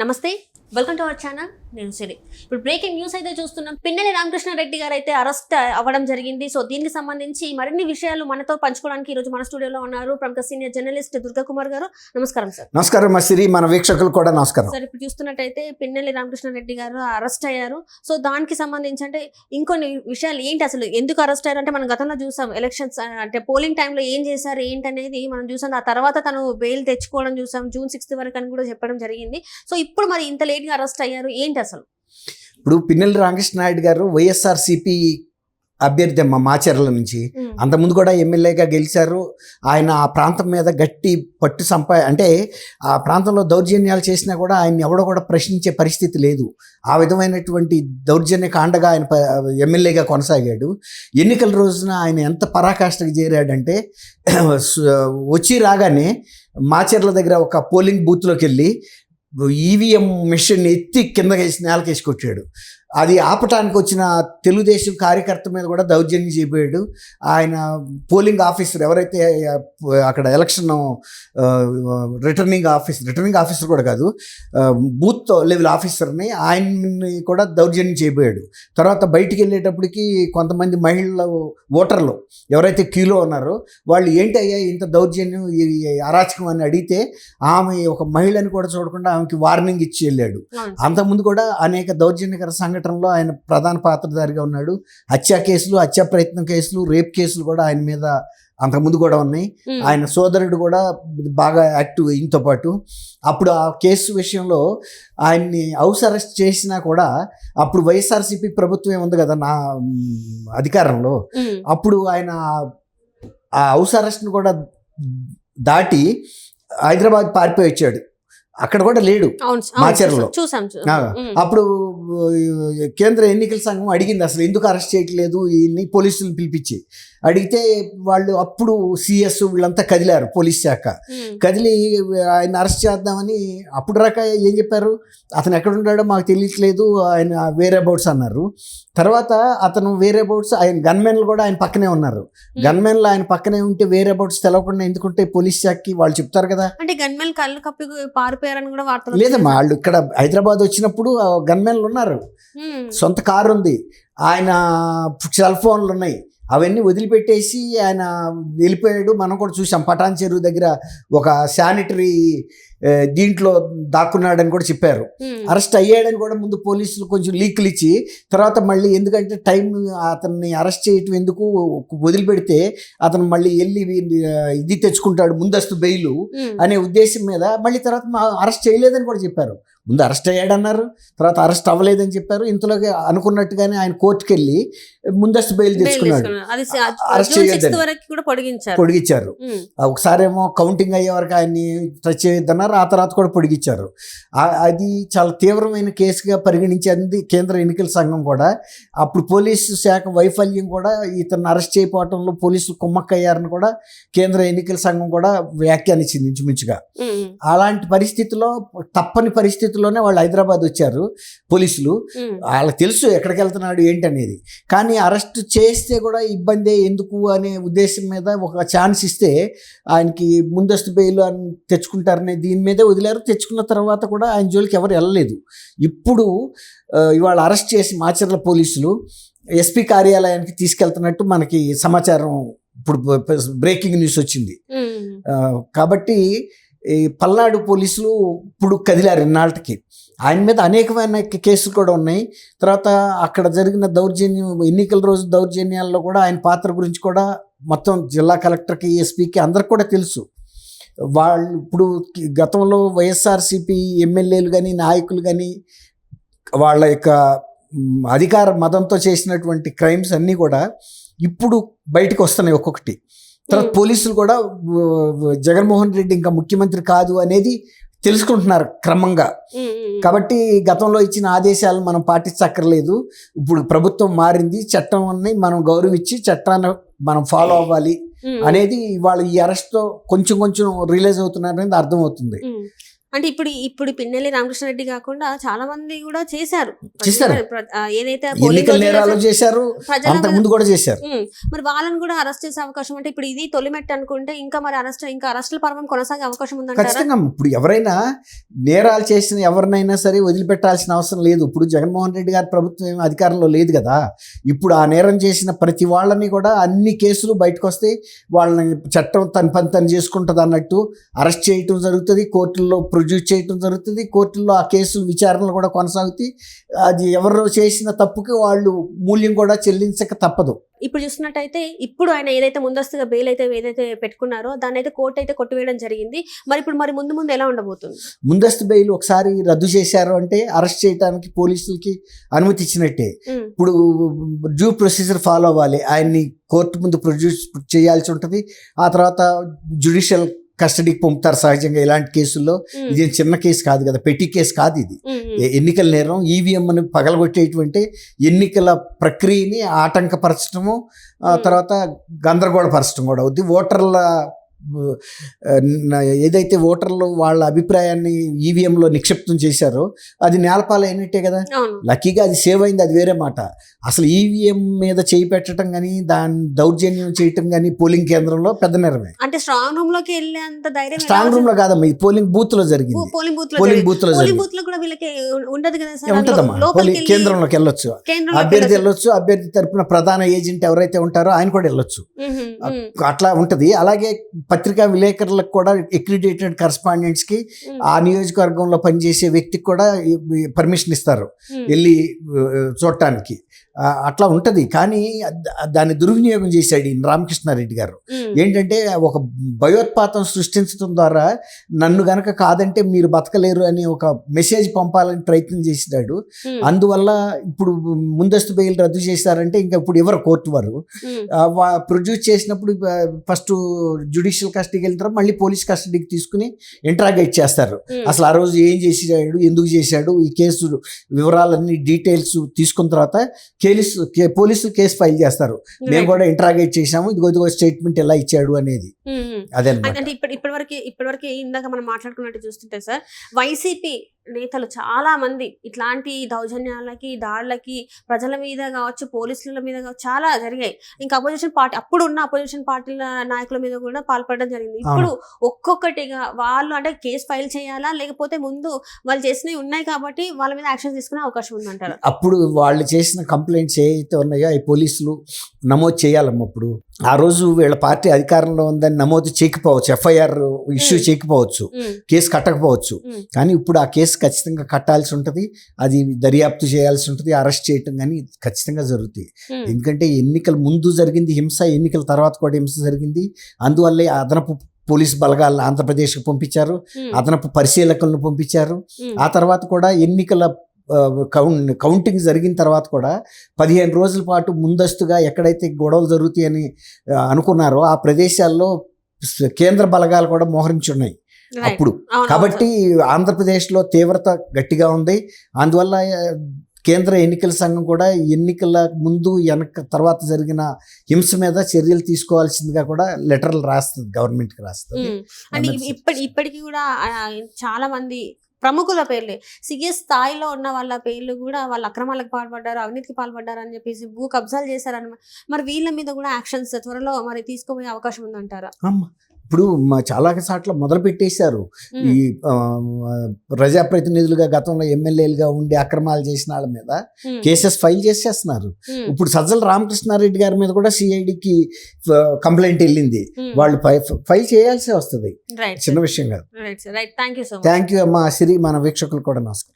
నమస్తే, welcome to our channel. నేను సిరి. ఇప్పుడు బ్రేకింగ్ న్యూస్ అయితే చూస్తున్నాం. పిన్నెల్లి రామకృష్ణారెడ్డి గారు అయితే అరెస్ట్ అవ్వడం జరిగింది. సో దీనికి సంబంధించి మరిన్ని విషయాలు మనతో పంచుకోవడానికి ఈరోజు మన స్టూడియోలో ఉన్నారు ప్రముఖ సీనియర్ జర్నలిస్ట్ దుర్గా కుమార్ గారు. నమస్కారం సార్. నమస్కారం సిరి, మన వీక్షకులు కూడా నమస్కారం సార్. ఇప్పుడు చూస్తున్నట్టయితే పిన్నెల్లి రామకృష్ణారెడ్డి గారు అరెస్ట్ అయ్యారు. సో దానికి సంబంధించి అంటే ఇంకొన్ని విషయాలు ఏంటి, అసలు ఎందుకు అరెస్ట్ అయ్యారు అంటే మనం గతంలో చూసాం, ఎలక్షన్స్ అంటే పోలింగ్ టైంలో ఏం చేశారు ఏంటి అనేది మనం చూసాం. ఆ తర్వాత తను బెయిల్ తెచ్చుకోవడం చూసాం, June 6 వరకు అని కూడా చెప్పడం జరిగింది. సో ఇప్పుడు మరి ఇంత లేట్గా అరెస్ట్ అయ్యారు ఏంటి అసలు? ఇప్పుడు పిన్నెల్లి రామకృష్ణారెడ్డి గారు వైఎస్ఆర్సీపీ అభ్యర్థి అమ్మ మాచర్ల నుంచి. అంతకుముందు కూడా ఎమ్మెల్యేగా గెలిచారు. ఆయన ఆ ప్రాంతం మీద గట్టి పట్టు అంటే ఆ ప్రాంతంలో దౌర్జన్యాలు చేసినా కూడా ఆయన ఎవడో కూడా ప్రశ్నించే పరిస్థితి లేదు. ఆ విధమైనటువంటి దౌర్జన్య కాండగా ఆయన ఎమ్మెల్యేగా కొనసాగాడు. ఎన్నికల రోజున ఆయన ఎంత పరాకాష్ఠకు చేరాడంటే వచ్చి రాగానే మాచర్ల దగ్గర ఒక పోలింగ్ బూత్లోకి వెళ్ళి ఈవీఎం మిషన్ ఎత్తి కిందకేసి నేలకేసి కొట్టాడు. అది ఆపటానికి వచ్చిన తెలుగుదేశం కార్యకర్త మీద కూడా దౌర్జన్యం చేయబోయాడు. ఆయన పోలింగ్ ఆఫీసర్ ఎవరైతే అక్కడ ఎలక్షన్ రిటర్నింగ్ ఆఫీసర్ కూడా కాదు, బూత్ లెవెల్ ఆఫీసర్ని ఆయన్ని కూడా దౌర్జన్యం చేయబోయాడు. తర్వాత బయటికి వెళ్ళేటప్పటికి కొంతమంది మహిళలు ఓటర్లు ఎవరైతే క్యూలో ఉన్నారో వాళ్ళు ఏంటి అయ్యా ఇంత దౌర్జన్యం అరాచకం అని అడిగితే ఆమె ఒక మహిళని కూడా చూడకుండా ఆమెకి వార్నింగ్ ఇచ్చి వెళ్ళాడు. అంతకుముందు కూడా అనేక దౌర్జన్యకర సంఘటనలో ఆయన ప్రధాన పాత్రధారిగా ఉన్నాడు. హత్యా కేసులు, హత్యా ప్రయత్నం కేసులు, రేప్ కేసులు కూడా ఆయన మీద అంతకుముందు కూడా ఉన్నాయి. ఆయన సోదరుడు కూడా బాగా యాక్టివ్ ఈయనతో పాటు. అప్పుడు ఆ కేసు విషయంలో ఆయన్ని హౌస్ అరెస్ట్ చేసినా కూడా అప్పుడు వైఎస్ఆర్సీపీ ప్రభుత్వం ఉంది కదా నా అధికారంలో, అప్పుడు ఆయన ఆ హౌస్ అరెస్ట్ని కూడా దాటి హైదరాబాద్ పారిపోయి వచ్చాడు. అక్కడ కూడా లేడు మాచర్లో. అప్పుడు కేంద్ర ఎన్నికల సంఘం అడిగింది అసలు ఎందుకు అరెస్ట్ చేయట్లేదు ఈయన్ని, పోలీసులను పిలిపించి అడిగితే వాళ్ళు అప్పుడు సిఎస్ వీళ్ళంతా కదిలారు, పోలీస్ శాఖ కదిలి ఆయన అరెస్ట్ చేద్దామని. అప్పుడు దాకా ఏం చెప్పారు, అతను ఎక్కడ ఉన్నాడో మాకు తెలియట్లేదు, ఆయన వేరే అబౌట్స్ అన్నారు. తర్వాత అతను వేరే అబౌట్స్, ఆయన గన్మెన్లు కూడా ఆయన పక్కనే ఉన్నారు. గన్మెన్లు ఆయన పక్కనే ఉంటే వేరే అబౌట్స్ తెలవకుండా ఎందుకుంటే పోలీస్ శాఖకి వాళ్ళు చెప్తారు కదా. అంటే గన్మెన్ కళ్ళు కప్పి పారిపోయారని కూడా వార్తలు. లేదమ్మా, వాళ్ళు ఇక్కడ హైదరాబాద్ వచ్చినప్పుడు గన్మెన్లు ఉన్నారు, సొంత కారు ఉంది, ఆయన సెల్ ఫోన్లు ఉన్నాయి, అవన్నీ వదిలిపెట్టేసి ఆయన వెళ్ళిపోయాడు. మనం కూడా చూసాం పటాన్ చెరువు దగ్గర ఒక శానిటరీ దీంట్లో దాక్కున్నాడని కూడా చెప్పారు. అరెస్ట్ అయ్యాడని కూడా ముందు పోలీసులు కొంచెం లీకులు ఇచ్చి తర్వాత మళ్ళీ ఎందుకంటే టైం అతన్ని అరెస్ట్ చేయటం ఎందుకు, వదిలిపెడితే అతను మళ్ళీ వెళ్ళి ఇది తెచ్చుకుంటాడు ముందస్తు బెయిలు అనే ఉద్దేశం మీద మళ్ళీ తర్వాత అరెస్ట్ చేయలేదని కూడా చెప్పారు. ముందు అరెస్ట్ అయ్యాడన్నారు, తర్వాత అరెస్ట్ అవ్వలేదని చెప్పారు. ఇంతలోకి అనుకున్నట్టుగానే ఆయన కోర్టుకు వెళ్ళి ముందస్తు బెయిల్ తెచ్చుకున్నాడు. అరెస్ట్ చేయొద్దని పొడిగించారు. ఒకసారేమో కౌంటింగ్ అయ్యే వరకు ఆయన్ని టచ్ చేయొద్దన్నారు, ఆ తర్వాత కూడా పొడిగించారు. అది చాలా తీవ్రమైన కేసుగా పరిగణించింది కేంద్ర ఎన్నికల సంఘం కూడా. అప్పుడు పోలీసు శాఖ వైఫల్యం కూడా, ఇతను అరెస్ట్ చేయకపోవడంలో పోలీసులు కుమ్మక్కయ్యారని కూడా కేంద్ర ఎన్నికల సంఘం కూడా వ్యాఖ్యానించింది ఇంచుమించుగా. అలాంటి పరిస్థితుల్లో తప్పని పరిస్థితుల్లోనే వాళ్ళు హైదరాబాద్ వచ్చారు పోలీసులు. వాళ్ళకి తెలుసు ఎక్కడికి వెళ్తున్నాడు ఏంటి అనేది. కానీ అరెస్ట్ చేస్తే కూడా ఇబ్బంది ఎందుకు అనే ఉద్దేశం మీద ఒక ఛాన్స్ ఇస్తే ఆయనకి ముందస్తు బెయిల్ అని తెచ్చుకుంటారనే దీని మీదే వదిలేరు. తెచ్చుకున్న తర్వాత కూడా ఆయన జోలికి ఎవరు వెళ్ళలేదు. ఇప్పుడు ఇవాళ అరెస్ట్ చేసి మాచర్ల పోలీసులు ఎస్పీ కార్యాలయానికి తీసుకెళ్తున్నట్టు మనకి సమాచారం ఇప్పుడు బ్రేకింగ్ న్యూస్ వచ్చింది. కాబట్టి ఈ పల్నాడు పోలీసులు ఇప్పుడు కదిలారు. ఇన్నాళ్ళకి ఆయన మీద అనేకమైన కేసులు కూడా ఉన్నాయి. తర్వాత అక్కడ జరిగిన దౌర్జన్యం, ఎన్నికల రోజు దౌర్జన్యాల్లో కూడా ఆయన పాత్ర గురించి కూడా మొత్తం జిల్లా కలెక్టర్కి, ఎస్పీకి అందరికి కూడా తెలుసు. వాళ్ళు ఇప్పుడు గతంలో వైఎస్ఆర్సీపీ ఎమ్మెల్యేలు కానీ నాయకులు కానీ వాళ్ళ యొక్క అధికార మదంతో చేసినటువంటి క్రైమ్స్ అన్నీ కూడా ఇప్పుడు బయటకు వస్తున్నాయి ఒక్కొక్కటి. తర్వాత పోలీసులు కూడా జగన్మోహన్ రెడ్డి ఇంకా ముఖ్యమంత్రి కాదు అనేది తెలుసుకుంటున్నారు క్రమంగా. కాబట్టి గతంలో ఇచ్చిన ఆదేశాలను మనం పాటించక్కర్లేదు, ఇప్పుడు ప్రభుత్వం మారింది, చట్టం అన్ని మనం గౌరవించి చట్టాన్ని మనం ఫాలో అవ్వాలి అనేది వాళ్ళు ఈ అరెస్ట్తో కొంచెం రియలైజ్ అవుతున్నారు అనేది అర్థమవుతుంది. అంటే ఇప్పుడు పిన్నెల్లి రామకృష్ణారెడ్డి కాకుండా చాలా మంది కూడా చేశారు. చేశారు. ఏదైతే ఎన్నికల నేరాలు చేశారు, అంతకు ముందు కూడా చేశారు. మరి వాళ్ళని కూడా అరెస్ట్ చేసే అవకాశం, అంటే ఇప్పుడు ఇది తొలిమెట్టు అనుకుంటే ఇంకా మరి అరెస్టుల పర్వం కొనసాగే అవకాశం ఉందంటారా? ఖచ్చితంగా. ఇప్పుడు ఎవరైనా నేరాలు చేసిన ఎవరినైనా సరే వదిలిపెట్టాల్సిన అవసరం లేదు. ఇప్పుడు జగన్మోహన్ రెడ్డి గారి ప్రభుత్వం ఏమీ అధికారంలో లేదు కదా. ఇప్పుడు ఆ నేరం చేసిన ప్రతి వాళ్ళని కూడా అన్ని కేసులు బయటకు వస్తే వాళ్ళని చట్టం తన పని తను చేసుకుంటుంది అన్నట్టు అరెస్ట్ చేయటం జరుగుతుంది, కోర్టుల్లో ప్రొడ్యూస్ చేయటం జరుగుతుంది, కోర్టుల్లో ఆ కేసులు విచారణలు కూడా కొనసాగుతాయి. అది ఎవరు చేసిన తప్పుకి వాళ్ళు మూల్యం కూడా చెల్లించక తప్పదు. ఇప్పుడు చూసినట్టయితే ఇప్పుడు ఆయన ఏదైతే ముందస్తుగా బెయిల్ అయితే ఏదైతే పెట్టుకున్నారో దాన్ని అయితే కోర్టు అయితే కొట్టివేయడం జరిగింది. మరి ఇప్పుడు ముందు ఎలా ఉండబోతుంది? ముందస్తు బెయిల్ ఒకసారి రద్దు చేశారు అంటే అరెస్ట్ చేయడానికి పోలీసులకి అనుమతి ఇచ్చినట్టే. ఇప్పుడు డ్యూ ప్రొసీజర్ ఫాలో అవ్వాలి. ఆయన్ని కోర్టు ముందు ప్రొడ్యూస్ చేయాల్సి ఉంటుంది. ఆ తర్వాత జ్యుడిషియల్ కస్టడీకి పంపుతారు సహజంగా ఇలాంటి కేసుల్లో. ఇదేం చిన్న కేసు కాదు కదా, పెట్టి కేసు కాదు ఇది. ఎన్నికల నేరం ఈవీఎం అని పగలగొట్టేటువంటి ఎన్నికల ప్రక్రియని ఆటంకపరచడము, తర్వాత గందరగోళపరచడం కూడా అవుద్ది. ఓటర్ల ఏదైతే ఓటర్లు వాళ్ళ అభిప్రాయాన్ని ఈవీఎంలో నిక్షిప్తం చేశారో అది నేలపాలు అయినట్టే కదా. లక్కీగా అది సేవ్ అయింది, అది వేరే మాట. అసలు ఈవీఎం మీద చేయి పెట్టడం కానీ దాన్ని దౌర్జన్యం చేయటం కానీ పోలింగ్ కేంద్రంలో పెద్ద నేరమే. అంటే స్ట్రాంగ్ రూమ్ లోకి వెళ్ళేంత ధైర్యం స్ట్రాంగ్ రూమ్ లో కాదమ్మా, ఈ పోలింగ్ బూత్ లో జరిగింది. పోలింగ్ బూత్ లో ఉండదు కదా, ఉంటదమ్మా. కేంద్రంలోకి వెళ్ళొచ్చు, అభ్యర్థి వెళ్ళొచ్చు, అభ్యర్థి తరపున ప్రధాన ఏజెంట్ ఎవరైతే ఉంటారో ఆయన కూడా వెళ్ళొచ్చు. అట్లా ఉంటది. అలాగే పత్రికా విలేకరులకు కూడా అక్రిడిటెడ్ కరస్పాండెంట్స్ కి ఆ నియోజకవర్గంలో పనిచేసే వ్యక్తికి కూడా పర్మిషన్ ఇస్తారు వెళ్ళి చూడటానికి. అట్లా ఉంటది. కానీ దాన్ని దుర్వినియోగం చేశాడు ఈ రామకృష్ణారెడ్డి గారు. ఏంటంటే ఒక భయోత్పాతం సృష్టించడం ద్వారా నన్ను గనక కాదంటే మీరు బతకలేరు అని ఒక మెసేజ్ పంపాలని ప్రయత్నం చేసినాడు. అందువల్ల ఇప్పుడు ముందస్తు బెయిల్ రద్దు చేశారంటే ఇంకా ఇప్పుడు ఎవరు కోర్టు వారు ప్రొడ్యూస్ చేసినప్పుడు ఫస్ట్ జ్యుడిషియల్ కస్టడీకి వెళ్ళిన తర్వాత మళ్ళీ పోలీస్ కస్టడీకి తీసుకుని ఇంట్రాగేట్ చేస్తారు. అసలు ఆ రోజు ఏం చేసాడు, ఎందుకు చేశాడు, ఈ కేసు వివరాలన్నీ డీటెయిల్స్ తీసుకున్న తర్వాత పోలీసులు కేసు ఫైల్ చేస్తారు. మేము కూడా ఇంట్రాగేట్ చేసాము, ఇదిగో స్టేట్మెంట్ ఎలా ఇచ్చాడు అనేది. అదే అంటే ఇప్పటివరకు ఇందాక మనం మాట్లాడుకున్నట్టు చూస్తుంటే సార్, వైసీపీ నేతలు చాలా మంది ఇట్లాంటి దౌర్జన్యాలకి, దాడులకి ప్రజల మీద కావచ్చు, పోలీసుల మీద కావచ్చు చాలా జరిగాయి. ఇంకా అపోజిషన్ పార్టీల నాయకుల మీద కూడా పాల్పడడం జరిగింది. ఇప్పుడు ఒక్కొక్కటిగా వాళ్ళు అంటే కేసు ఫైల్ చేయాలా, లేకపోతే ముందు వాళ్ళు చేసినవి ఉన్నాయి కాబట్టి వాళ్ళ మీద యాక్షన్ తీసుకునే అవకాశం ఉందంటారు? అప్పుడు వాళ్ళు చేసిన కంప్లైంట్స్ ఏవైతే ఉన్నాయో అవి పోలీసులు నమోదు చేయాలమ్మ. అప్పుడు ఆ రోజు వీళ్ళ పార్టీ అధికారంలో ఉందని నమోదు చేయకపోవచ్చు, ఎఫ్ఐఆర్ ఇష్యూ చేయకపోవచ్చు, కేసు కట్టకపోవచ్చు. కానీ ఇప్పుడు ఆ కేసు ఖచ్చితంగా కట్టాల్సి ఉంటుంది, అది దర్యాప్తు చేయాల్సి ఉంటుంది, అరెస్ట్ చేయటం కానీ ఖచ్చితంగా జరుగుతాయి. ఎందుకంటే ఎన్నికల ముందు జరిగింది హింస, ఎన్నికల తర్వాత కూడా హింస జరిగింది. అందువల్లే అదనపు పోలీస్ బలగాలను ఆంధ్రప్రదేశ్కి పంపించారు, అదనపు పరిశీలకులను పంపించారు. ఆ తర్వాత కూడా ఎన్నికల కౌంటింగ్ జరిగిన తర్వాత కూడా 15 రోజుల పాటు ముందస్తుగా ఎక్కడైతే గొడవలు జరుగుతాయని అనుకున్నారో ఆ ప్రదేశాల్లో కేంద్ర బలగాలు కూడా మోహరించున్నాయి అప్పుడు. కాబట్టి ఆంధ్రప్రదేశ్లో తీవ్రత గట్టిగా ఉంది. అందువల్ల కేంద్ర ఎన్నికల సంఘం కూడా ఎన్నికల ముందు తర్వాత జరిగిన హింస మీద చర్యలు తీసుకోవాల్సిందిగా కూడా లెటర్లు రాస్తుంది, గవర్నమెంట్కి రాస్తుంది. ఇప్పటికీ కూడా చాలా మంది ప్రముఖుల పేర్లే, సీఎస్ స్థాయిలో ఉన్న వాళ్ళ పేర్లు కూడా వాళ్ళ అక్రమాలకు పాల్పడ్డారు, అవినీతికి పాల్పడ్డారు అని చెప్పేసి భూ కబ్జాలు చేశారన్నమాట. మరి వీళ్ళ మీద కూడా యాక్షన్స్ త్వరలో మరి తీసుకోబోయే అవకాశం ఉందంటారా? ఇప్పుడు చాలా చోట్ల మొదలు పెట్టేశారు. ఈ ప్రజాప్రతినిధులుగా గతంలో ఎమ్మెల్యేలుగా ఉండి అక్రమాలు చేసిన వాళ్ళ మీద కేసెస్ ఫైల్ చేసేస్తున్నారు. ఇప్పుడు సజ్జల రామకృష్ణారెడ్డి గారి మీద కూడా సిఐడికి కంప్లైంట్ వెళ్ళింది. వాళ్ళు ఫైల్ చేయాల్సి వస్తుంది, చిన్న విషయం కాదు. థ్యాంక్ యూ అమ్మా సిరి. మన వీక్షకులు కూడా నమస్కారం.